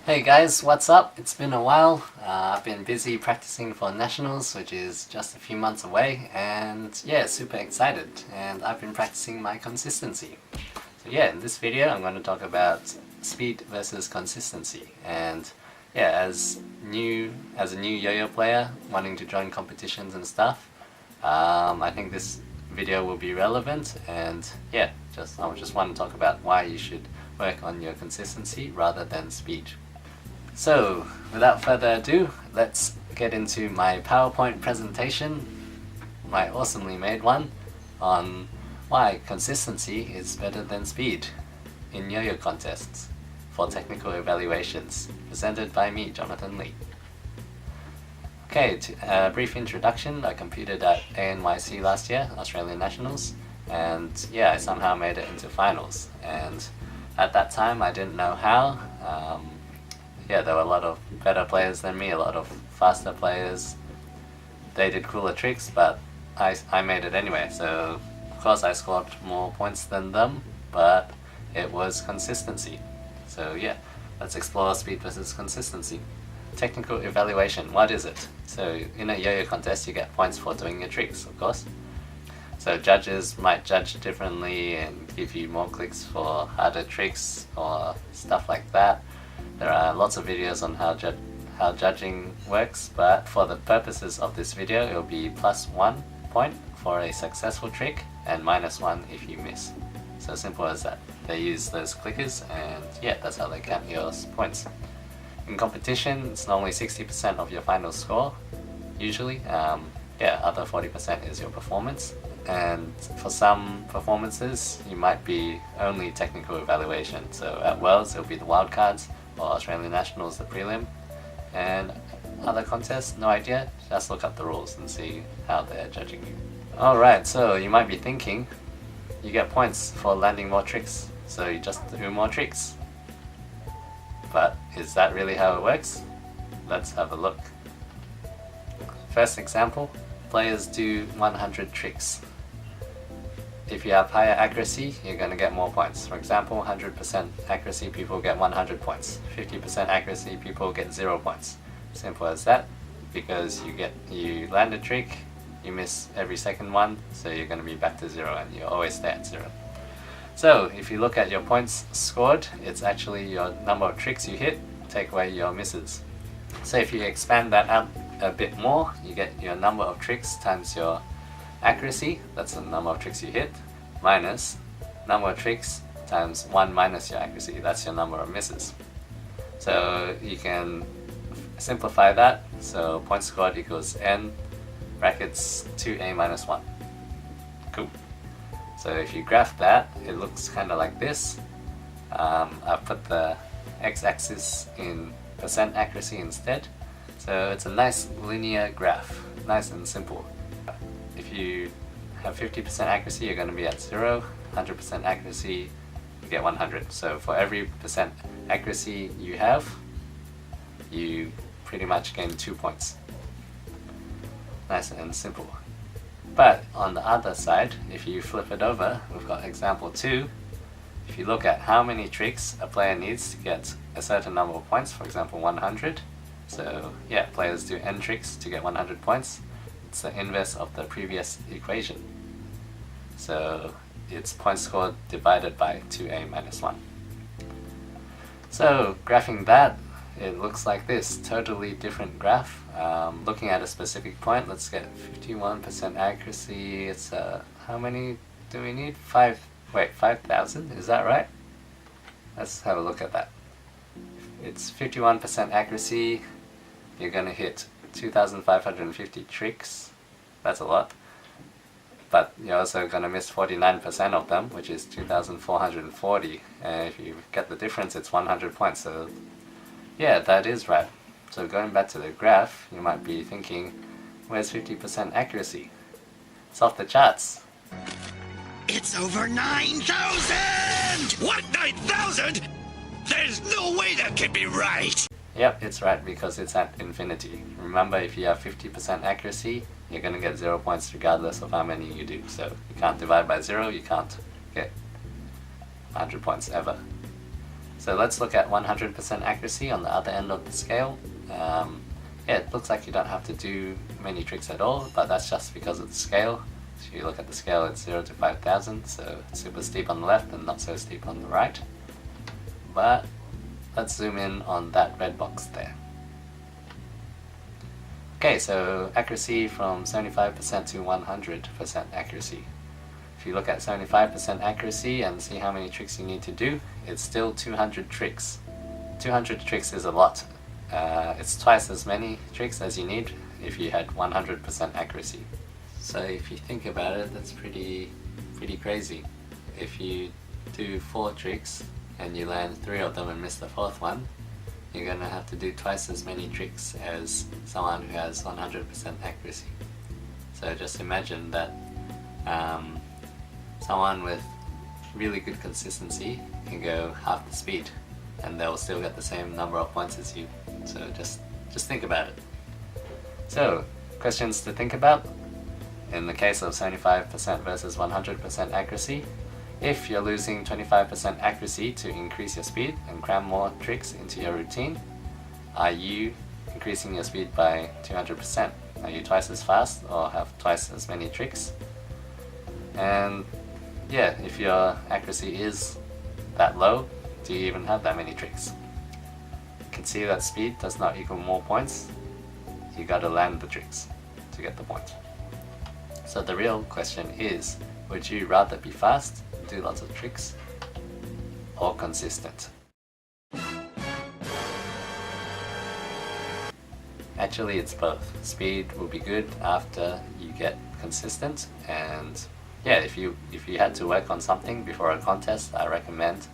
Hey guys, what's up? It's been a while. I've been busy practicing for nationals, which is just a few months away, and yeah, super excited. And I've been practicing my consistency. So yeah, in this video I'm going to talk about speed versus consistency. And yeah, as a new yo-yo player wanting to join competitions and stuff, I think this video will be relevant. And yeah, I just want to talk about why you should work on your consistency rather than speed. So, without further ado, let's get into my PowerPoint presentation, my awesomely made one, on why consistency is better than speed in yo-yo contests for technical evaluations, presented by me, Jonathan Lee. Okay, a brief introduction. I competed at ANYC last year, Australian Nationals, and yeah, I somehow made it into finals. And at that time, I didn't know how. Yeah, there were a lot of better players than me, a lot of faster players. They did cooler tricks, but I made it anyway. So, of course, I scored more points than them, but it was consistency. So yeah, let's explore speed versus consistency. Technical evaluation, what is it? So in a yo-yo contest, you get points for doing your tricks, of course. So judges might judge differently and give you more clicks for harder tricks or stuff like that. There are lots of videos on how judging works, but for the purposes of this video, it will be +1 point for a successful trick and -1 if you miss. So simple as that. They use those clickers, and yeah, that's how they count your points. In competition, it's normally 60% of your final score, usually. Yeah, other 40% is your performance. And for some performances, you might be only technical evaluation. So at Worlds, it'll be the wildcards, or Australian Nationals, the prelim. And other contests, no idea, just look up the rules and see how they're judging you. Alright, so you might be thinking, you get points for landing more tricks, so you just do more tricks. But is that really how it works? Let's have a look. First example, players do 100 tricks. If you have higher accuracy, you're going to get more points. For example, 100% accuracy people get 100 points. 50% accuracy people get 0 points. Simple as that, because you land a trick, you miss every second one, so you're going to be back to 0 and you always stay at 0. So if you look at your points scored, it's actually your number of tricks you hit, take away your misses. So if you expand that out a bit more, you get your number of tricks times your accuracy, that's the number of tricks you hit, minus number of tricks times 1 minus your accuracy, that's your number of misses. So you can simplify that, so points scored equals n brackets 2a minus 1. Cool. So if you graph that, it looks kind of like this. I've put the x-axis in percent accuracy instead. So it's a nice linear graph, nice and simple. If you have 50% accuracy, you're going to be at 0, 100% accuracy, you get 100. So for every percent accuracy you have, you pretty much gain 2 points. Nice and simple. But on the other side, if you flip it over, we've got example 2. If you look at how many tricks a player needs to get a certain number of points, for example 100, so yeah, players do n tricks to get 100 points. It's the inverse of the previous equation. So it's points scored divided by 2a minus 1. So graphing that, it looks like this, totally different graph. Looking at a specific point, let's get 51% accuracy. It's how many do we need? 5,000, is that right? Let's have a look at that. It's 51% accuracy, you're gonna hit 2,550 tricks, that's a lot. But you're also gonna miss 49% of them, which is 2,440. And if you get the difference, it's 100 points. So yeah, that is right. So going back to the graph, you might be thinking, where's 50% accuracy? It's off the charts. It's over 9,000! What, 9,000? There's no way that can be right! Yep, it's right because it's at infinity. Remember, if you have 50% accuracy, you're going to get 0 points regardless of how many you do. So you can't divide by 0, you can't get 100 points ever. So let's look at 100% accuracy on the other end of the scale. Yeah, it looks like you don't have to do many tricks at all, but that's just because of the scale. So if you look at the scale, it's 0 to 5,000, so it's super steep on the left and not so steep on the right. But let's zoom in on that red box there. Okay, so accuracy from 75% to 100% accuracy. If you look at 75% accuracy and see how many tricks you need to do, it's still 200 tricks. 200 tricks is a lot. It's twice as many tricks as you need if you had 100% accuracy. So if you think about it, that's pretty crazy. If you do 4 tricks and you land 3 of them and miss the 4th one, you're gonna have to do twice as many tricks as someone who has 100% accuracy. So just imagine that someone with really good consistency can go half the speed and they'll still get the same number of points as you. So just think about it. So, questions to think about. In the case of 75% versus 100% accuracy, if you're losing 25% accuracy to increase your speed and cram more tricks into your routine, are you increasing your speed by 200%? Are you twice as fast or have twice as many tricks? And yeah, if your accuracy is that low, do you even have that many tricks? You can see that speed does not equal more points. You gotta land the tricks to get the point. So the real question is, would you rather be fast, do lots of tricks, or consistent? Actually, it's both. Speed will be good after you get consistent, and yeah, if you had to work on something before a contest, I recommend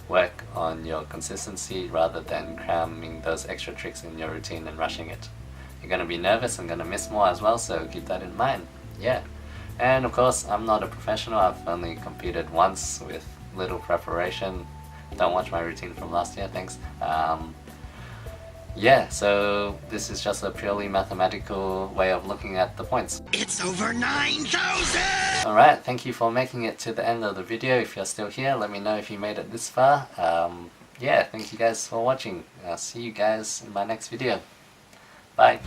work on your consistency rather than cramming those extra tricks in your routine and rushing it. You're gonna be nervous and gonna miss more as well, so keep that in mind. Yeah. And of course, I'm not a professional. I've only competed once with little preparation. Don't watch my routine from last year, thanks. Yeah, so this is just a purely mathematical way of looking at the points. It's over 9,000! Alright, thank you for making it to the end of the video. If you're still here, let me know if you made it this far. Yeah, thank you guys for watching. I'll see you guys in my next video. Bye!